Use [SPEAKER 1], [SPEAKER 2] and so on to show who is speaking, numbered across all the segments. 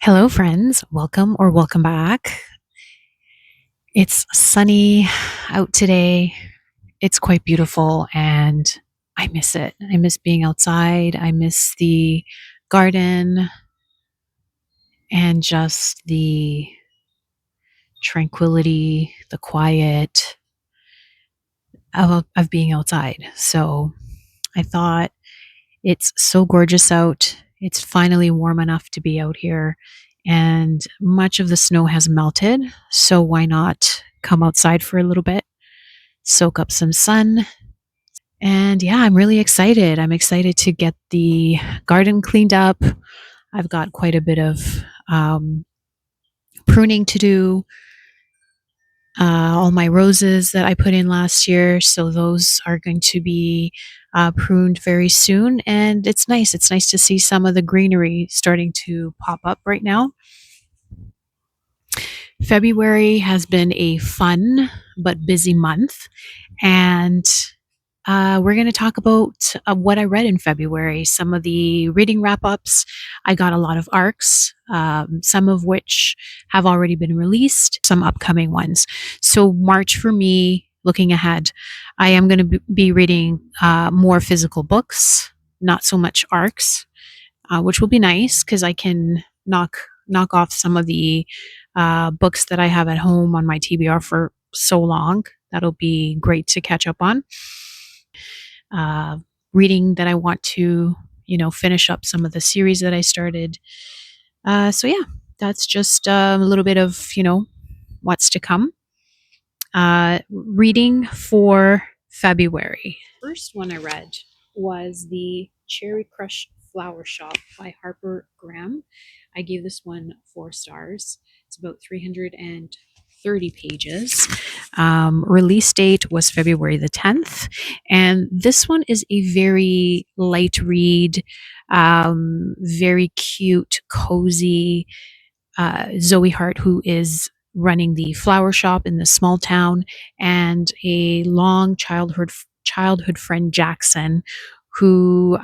[SPEAKER 1] Hello, friends. Welcome or welcome back. It's sunny out today. It's quite beautiful and I miss it. I miss being outside. I miss the garden and just the tranquility, the quiet of being outside. So I thought it's so gorgeous out. It's finally warm enough to be out here, and much of the snow has melted. So, why not come outside for a little bit, soak up some sun? And yeah, I'm really excited. I'm excited to get the garden cleaned up. I've got quite a bit of pruning to do. All my roses that I put in last year. So those are going to be pruned very soon. And it's nice. It's nice to see some of the greenery starting to pop up right now. February has been a fun but busy month. And we're going to talk about what I read in February, some of the reading wrap ups. I got a lot of arcs, some of which have already been released, some upcoming ones. So, March for me, looking ahead, I am going to be reading more physical books, not so much arcs, which will be nice because I can knock off some of the books that I have at home on my TBR for so long. That'll be great to catch up on. Reading that I want to, finish up some of the series that I started. So yeah, that's just a little bit of, what's to come. Reading for February. First one I read was the Cherry Crush Flower Shop by Harper Graham. I gave this one 4 stars. It's about 330 pages. Release date was February the 10th. And this one is a very light read, very cute, cozy. Zoe Hart, who is running the flower shop in this small town, and a long childhood friend, Jackson, who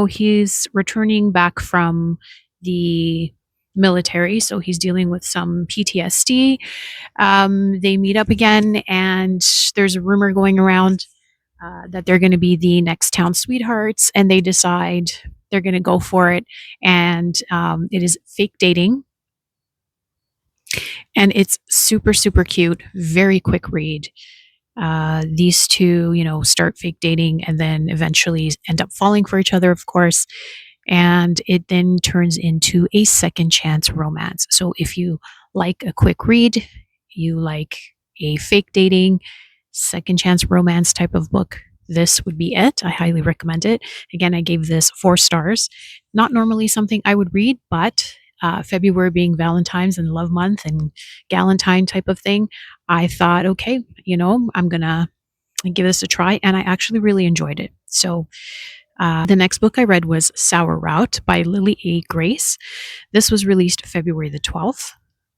[SPEAKER 1] he's returning back from the military, so he's dealing with some PTSD. They meet up again, and there's a rumor going around that they're going to be the next town sweethearts, and they decide they're going to go for it. And it is fake dating, and it's super, super cute, very quick read. These two, start fake dating and then eventually end up falling for each other, of course. And it then turns into a second chance romance. So if you like a quick read, you like a fake dating, second chance romance type of book, this would be it. I highly recommend it. Again, I gave this 4 stars. Not normally something I would read, but February being Valentine's and love month and Galentine type of thing, I thought, okay, I'm going to give this a try. And I actually really enjoyed it. So the next book I read was Sour Route by Lily A. Grace. This was released February the 12th.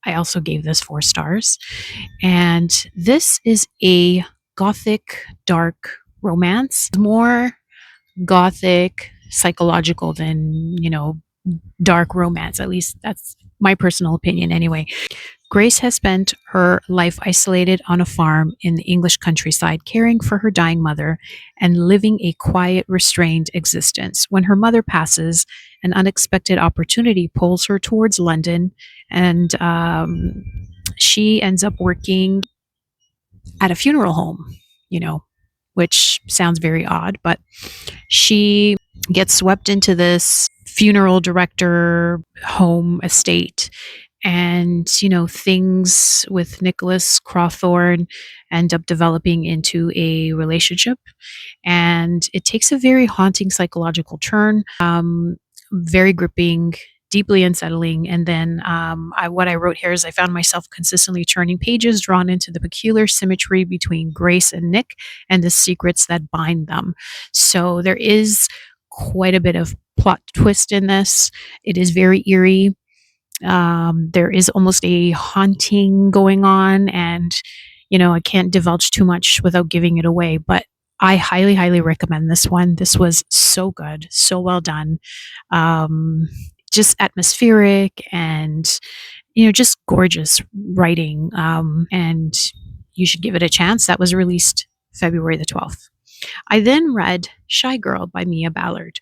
[SPEAKER 1] I also gave this 4 stars. And this is a Gothic dark romance, more Gothic psychological than, dark romance. At least that's my personal opinion anyway. Grace has spent her life isolated on a farm in the English countryside, caring for her dying mother and living a quiet, restrained existence. When her mother passes, an unexpected opportunity pulls her towards London, and she ends up working at a funeral home, which sounds very odd, but she gets swept into this funeral director home estate, and things with Nicholas Crawthorne end up developing into a relationship, and it takes a very haunting psychological turn, very gripping, deeply unsettling. And then what I wrote here is I found myself consistently turning pages, drawn into the peculiar symmetry between Grace and Nick and the secrets that bind them. So there is quite a bit of plot twist in this. It is very eerie. There is almost a haunting going on, and I can't divulge too much without giving it away, but I highly, highly recommend this one. This was so good, so well done. just atmospheric and, just gorgeous writing. And you should give it a chance. That was released February the 12th. I then read Shy Girl by Mia Ballard,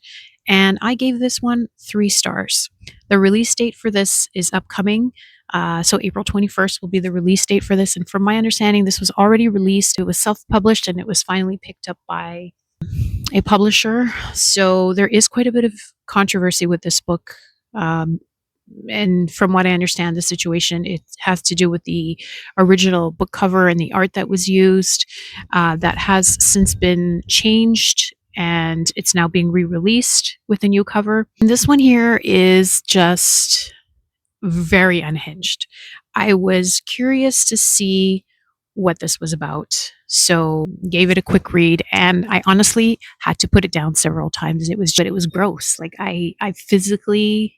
[SPEAKER 1] and I gave this one 3 stars. The release date for this is upcoming. So April 21st will be the release date for this. And from my understanding, this was already released. It was self-published and it was finally picked up by a publisher. So there is quite a bit of controversy with this book. And from what I understand, the situation, it has to do with the original book cover and the art that was used. That has since been changed and it's now being re-released with a new cover. And this one here is just very unhinged. I was curious to see what this was about. So gave it a quick read and I honestly had to put it down several times. It was gross. Like I physically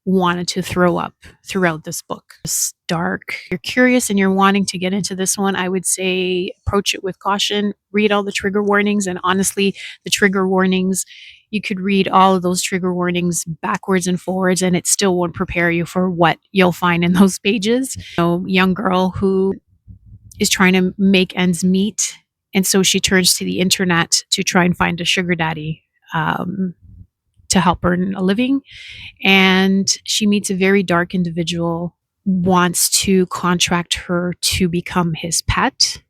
[SPEAKER 1] wanted to throw up throughout this book. It's dark. You're curious and you're wanting to get into this one. I would say approach it with caution, read all the trigger warnings. And honestly, the trigger warnings, you could read all of those trigger warnings backwards and forwards and it still won't prepare you for what you'll find in those pages. Young girl who is trying to make ends meet. And so she turns to the internet to try and find a sugar daddy to help earn a living. And she meets a very dark individual, wants to contract her to become his pet.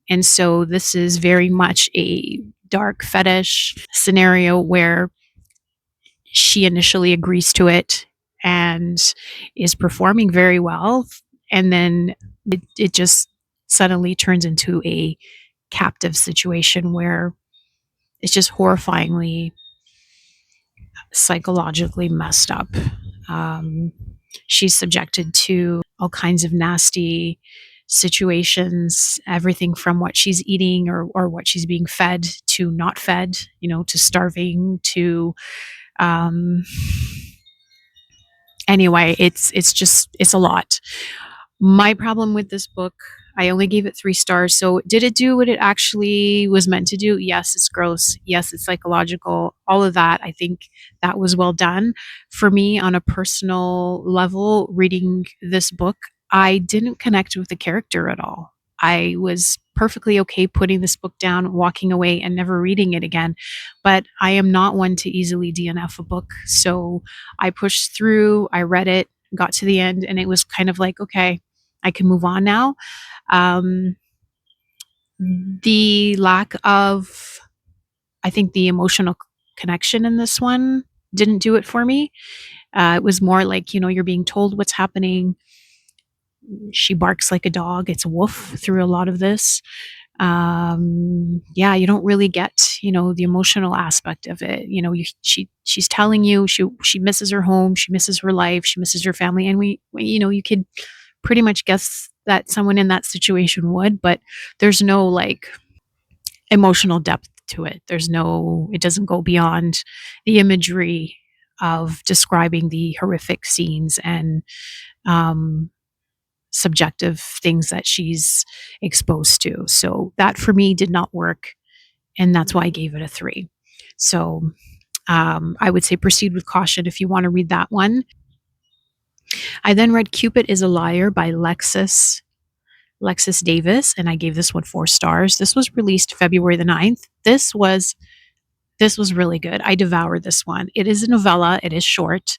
[SPEAKER 1] And so this is very much a dark fetish scenario where she initially agrees to it and is performing very well. And then it just suddenly turns into a captive situation where it's just horrifyingly psychologically messed up. She's subjected to all kinds of nasty situations, everything from what she's eating or what she's being fed to not fed, to starving to anyway, it's a lot. My problem with this book, I only gave it 3 stars. So did it do what it actually was meant to do? Yes, it's gross. Yes, it's psychological. All of that. I think that was well done. For me, on a personal level, reading this book, I didn't connect with the character at all. I was perfectly okay putting this book down, walking away, and never reading it again. But I am not one to easily DNF a book. So I pushed through, I read it, got to the end, and it was kind of like, okay, I can move on now. The lack of, I think, the emotional connection in this one didn't do it for me. It was more like, you're being told what's happening. She barks like a dog. It's a woof through a lot of this. You don't really get, the emotional aspect of it. She's telling you she misses her home, she misses her life, she misses her family. And you could pretty much guess that someone in that situation would, but there's no like emotional depth to it. It doesn't go beyond the imagery of describing the horrific scenes and subjective things that she's exposed to. So that for me did not work. And that's why I gave it a 3. So I would say proceed with caution if you want to read that one. I then read Cupid is a Liar by Alexis Davis, and I gave this one 4 stars. This was released February the 9th. This was really good. I devoured this one. It is a novella. It is short.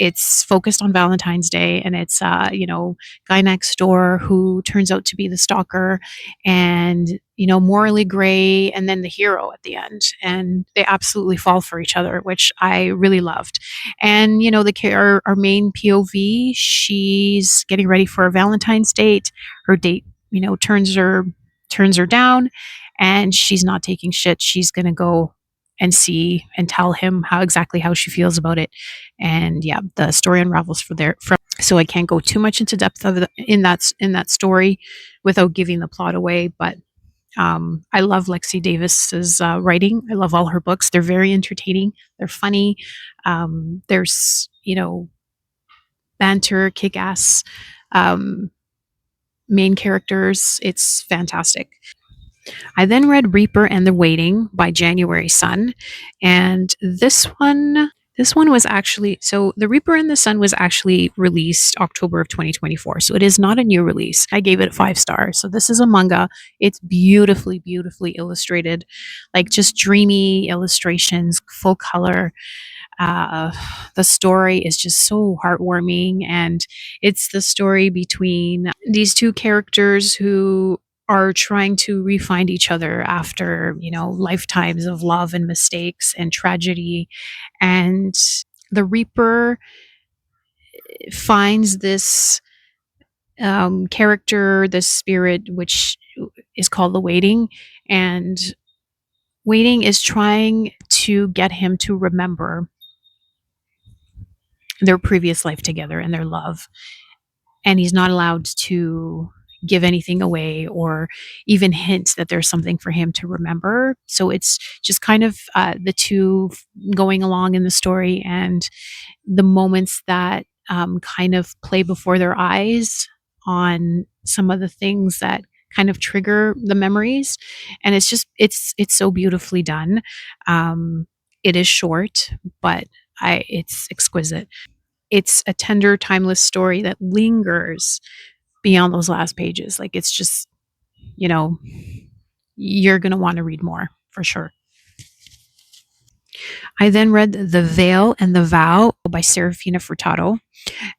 [SPEAKER 1] It's focused on Valentine's Day, and it's guy next door who turns out to be the stalker, and morally gray, and then the hero at the end, and they absolutely fall for each other, which I really loved. And our main POV, she's getting ready for a Valentine's date. Her date, turns her down, and she's not taking shit. She's gonna go and see and tell him how she feels about it. And yeah, the story unravels so I can't go too much into depth in that story without giving the plot away. But I love Lexi Davis's writing. I love all her books. They're very entertaining. They're funny. There's banter, kick-ass main characters. It's fantastic. I then read Reaper and the Waiting by January Sun. And this one This one was actually, so The Reaper and the Sun was actually released October of 2024. So it is not a new release. I gave it 5 stars. So this is a manga. It's beautifully, beautifully illustrated, like just dreamy illustrations, full color. Uh, the story is just so heartwarming. And it's the story between these two characters who are trying to re-find each other after, lifetimes of love and mistakes and tragedy. And the Reaper finds this character, this spirit, which is called the Waiting. And Waiting is trying to get him to remember their previous life together and their love. And he's not allowed to give anything away or even hint that there's something for him to remember. So it's just kind of the two going along in the story, and the moments that kind of play before their eyes on some of the things that kind of trigger the memories. And it's so beautifully done. It is short, but it's exquisite. It's a tender, timeless story that lingers beyond those last pages. Like, it's just, you know, you're going to want to read more for sure. I then read The Veil and the Vow by Serafina Furtado.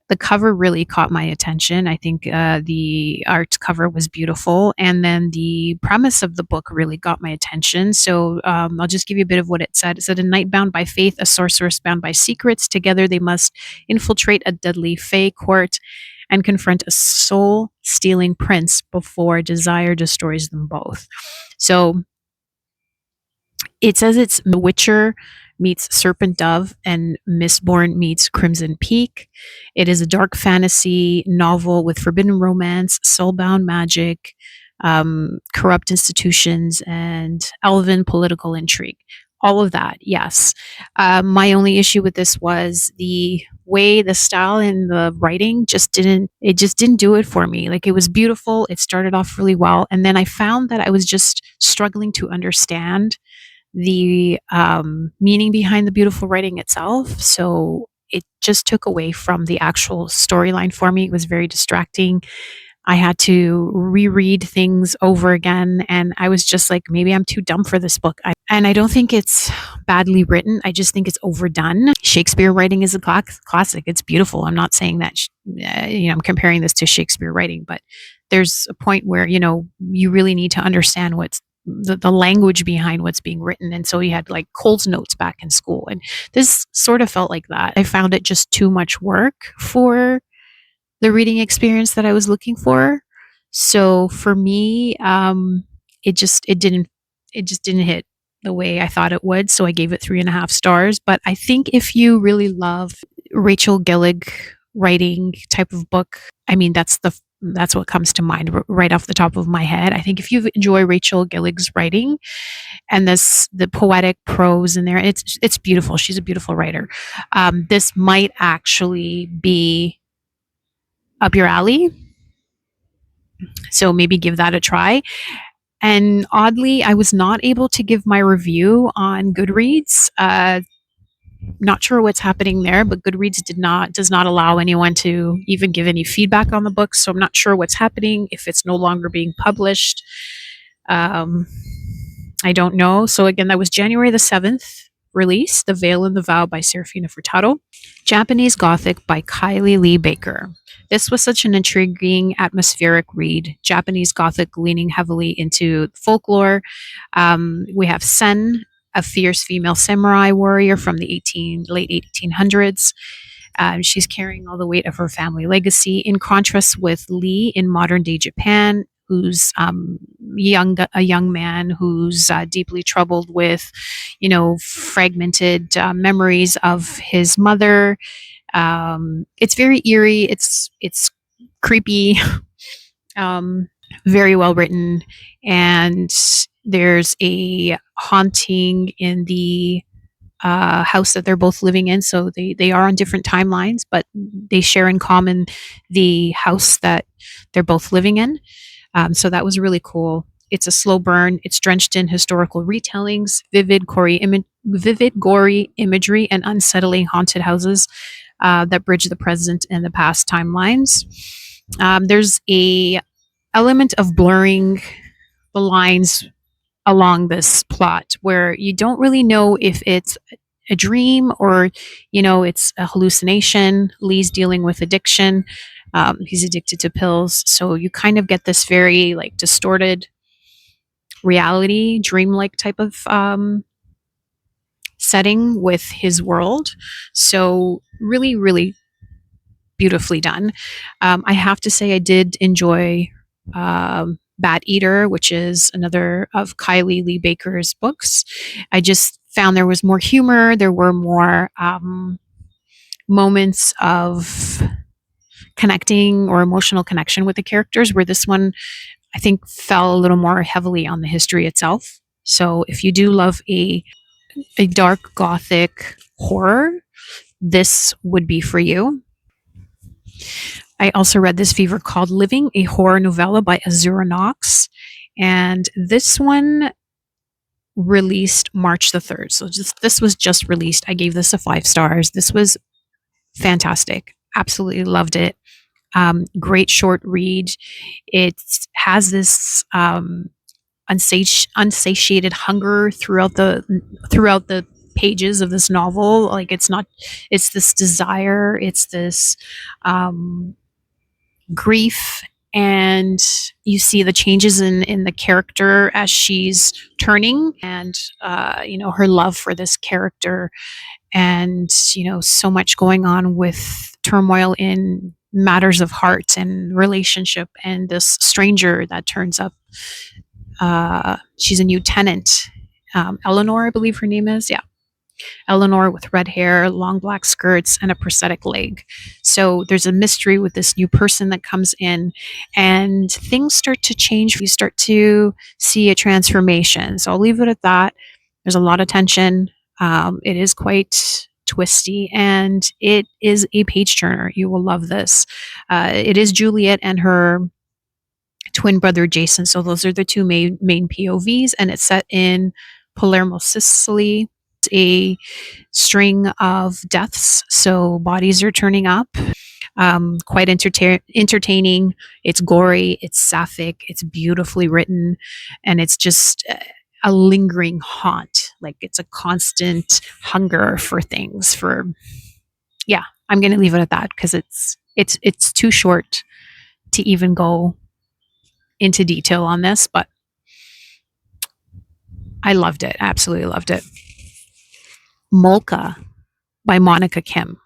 [SPEAKER 1] The cover really caught my attention. I think the art cover was beautiful. And then the premise of the book really got my attention. So I'll just give you a bit of what it said. It said, a knight bound by faith, a sorceress bound by secrets. Together they must infiltrate a deadly fae court and confront a soul-stealing prince before desire destroys them both. So it says it's The Witcher meets Serpent Dove and Mistborn meets Crimson Peak. It is a dark fantasy novel with forbidden romance, soulbound magic, corrupt institutions, and elven political intrigue. All of that, yes. My only issue with this was the way the style and the writing just didn't do it for me. Like, it was beautiful. It started off really well. And then I found that I was just struggling to understand the meaning behind the beautiful writing itself. So it just took away from the actual storyline for me. It was very distracting. I had to reread things over again, and I was just like, maybe I'm too dumb for this book. And I don't think it's badly written. I just think it's overdone. Shakespeare writing is a classic. It's beautiful. I'm not saying that, I'm comparing this to Shakespeare writing, but there's a point where, you really need to understand what's the language behind what's being written. And so you had like Cole's notes back in school. And this sort of felt like that. I found it just too much work for the reading experience that I was looking for. So for me, it just didn't hit the way I thought it would. So I gave it 3.5 stars. But I think if you really love Rachel Gillig writing type of book, I mean, that's what comes to mind right off the top of my head. I think if you enjoy Rachel Gillig's writing and the poetic prose in there, it's beautiful. She's a beautiful writer. This might actually be up your alley. So maybe give that a try. And oddly, I was not able to give my review on Goodreads. Not sure what's happening there, but Goodreads does not allow anyone to even give any feedback on the book. So I'm not sure what's happening, if it's no longer being published. I don't know. So again, that was January the 7th release, The Veil and the Vow by Serafina Furtado. Japanese Gothic by Kylie Lee Baker. This was such an intriguing, atmospheric read. Japanese Gothic leaning heavily into folklore. We have Sen, a fierce female samurai warrior from the late 1800s. She's carrying all the weight of her family legacy, in contrast with Lee in modern day Japan, who's a young man who's deeply troubled with, fragmented memories of his mother. It's very eerie. It's creepy. Very well written, and there's a haunting in the house that they're both living in. So they are on different timelines, but they share in common the house that they're both living in. So that was really cool. It's a slow burn. It's drenched in historical retellings, vivid, gory imagery, and unsettling haunted houses that bridge the present and the past timelines. There's a element of blurring the lines along this plot where you don't really know if it's a dream or it's a hallucination. Lee's dealing with addiction. He's addicted to pills, so you kind of get this very like distorted reality, dreamlike type of setting with his world. So really, really beautifully done. I have to say I did enjoy Bat Eater, which is another of Kylie Lee Baker's books. I just found there was more humor. There were more moments of connecting or emotional connection with the characters, where this one I think fell a little more heavily on the history itself. So if you do love a dark gothic horror, this would be for you. I also read this fever called Living, a horror novella by Azzurra Knox. And this one released March the 3rd. So this was just released. I gave this a 5 stars. This was fantastic. Absolutely loved it. Great short read. It has this unsatiated hunger throughout the pages of this novel. Like it's this desire, it's this grief, and you see the changes in the character as she's turning, and her love for this character, and so much going on with turmoil in matters of heart and relationship, and this stranger that turns up. She's a new tenant, Eleanor, I believe her name is. Yeah, Eleanor, with red hair, long black skirts, and a prosthetic leg. So there's a mystery with this new person that comes in, and things start to change. You start to see a transformation. So I'll leave it at that. There's a lot of tension. It is quite twisty, and it is a page turner. You will love this. It is Juliet and her twin brother Jason. So those are the two main POVs, and it's set in Palermo, Sicily. A string of deaths, so bodies are turning up. Quite entertaining. It's gory, it's sapphic, it's beautifully written, and it's just a lingering haunt. Like it's a constant hunger for things. Yeah, I'm going to leave it at that because it's too short to even go into detail on this, but I loved it. Absolutely loved it. Molka by Monika Kim.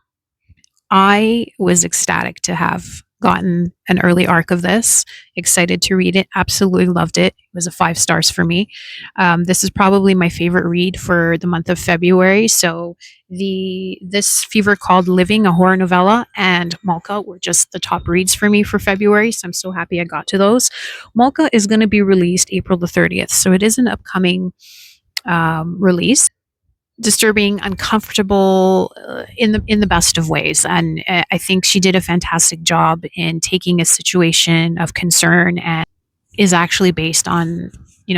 [SPEAKER 1] I was ecstatic to have gotten an early arc of this. Excited to read it. Absolutely loved it. It was a 5 stars for me. This is probably my favorite read for the month of February. So this fever called Living, a horror novella, and Molka were just the top reads for me for February. So I'm so happy I got to those. Molka is going to be released April the 30th. So it is an upcoming release. Disturbing, uncomfortable, in the best of ways, and I think she did a fantastic job in taking a situation of concern and is actually based on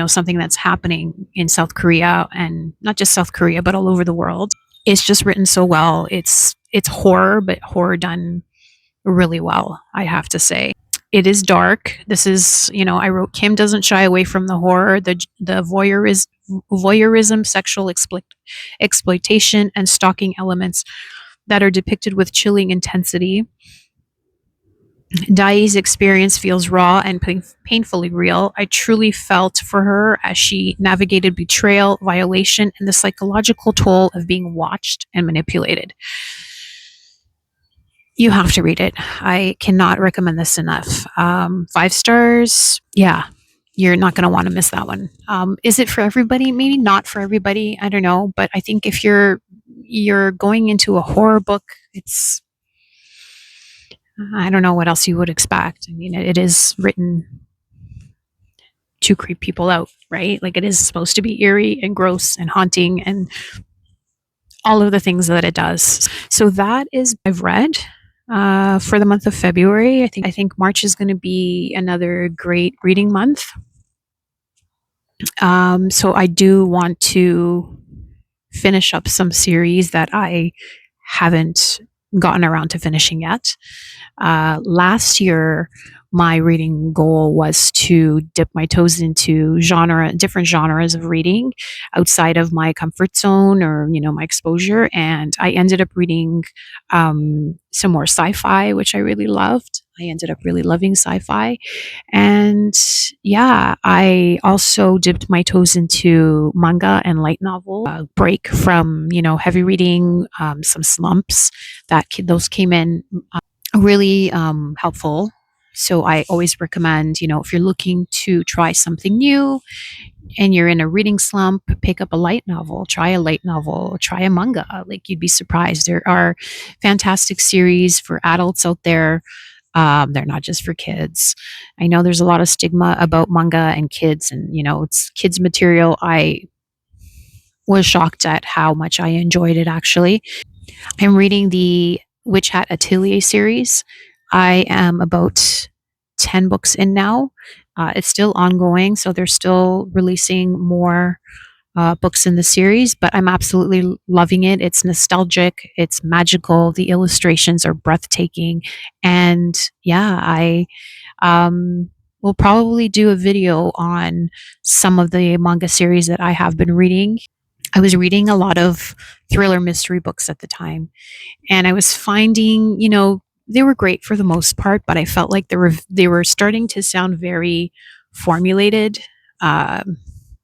[SPEAKER 1] something that's happening in South Korea, and not just South Korea but all over the world. It's just written so well. It's horror, but horror done really well, I have to say. It is dark. This is, I wrote, Kim doesn't shy away from the horror, the voyeurism, sexual exploitation, and stalking elements that are depicted with chilling intensity. Dai's experience feels raw and painfully real. I truly felt for her as she navigated betrayal, violation, and the psychological toll of being watched and manipulated. You have to read it. I cannot recommend this enough. 5 stars. Yeah, you're not going to want to miss that one. Is it for everybody? Maybe not for everybody. I don't know. But I think if you're going into a horror book, I don't know what else you would expect. I mean, it is written to creep people out, right? Like it is supposed to be eerie and gross and haunting and all of the things that it does. So that is I've read. For the month of February. I think March is going to be another great reading month. So I do want to finish up some series that I haven't gotten around to finishing yet. Last year, my reading goal was to dip my toes into different genres of reading outside of my comfort zone or, my exposure. And I ended up reading some more sci fi, which I really loved. I ended up really loving sci fi. And yeah, I also dipped my toes into manga and light novel, break from, heavy reading, some slumps those came in really helpful. So I always recommend, if you're looking to try something new and you're in a reading slump, pick up a light novel, try a light novel, try a manga. Like you'd be surprised. There are fantastic series for adults out there. They're not just for kids. I know there's a lot of stigma about manga and kids, and it's kids material. I was shocked at how much I enjoyed it. Actually, I'm reading the Witch Hat Atelier series. I am about 10 books in now. It's still ongoing, so they're still releasing more books in the series, but I'm absolutely loving it. It's nostalgic, it's magical, the illustrations are breathtaking. And yeah, I will probably do a video on some of the manga series that I have been reading. I was reading a lot of thriller mystery books at the time, and I was finding, they were great for the most part, but I felt like they were starting to sound very formulated,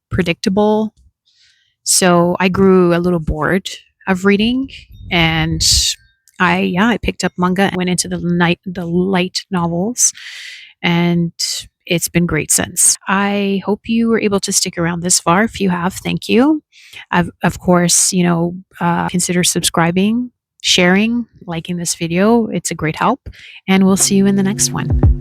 [SPEAKER 1] predictable. So I grew a little bored of reading, and I picked up manga and went into the light novels, and it's been great since. I hope you were able to stick around this far. If you have, thank you. Of course, consider subscribing, sharing, liking this video. It's a great help, and we'll see you in the next one.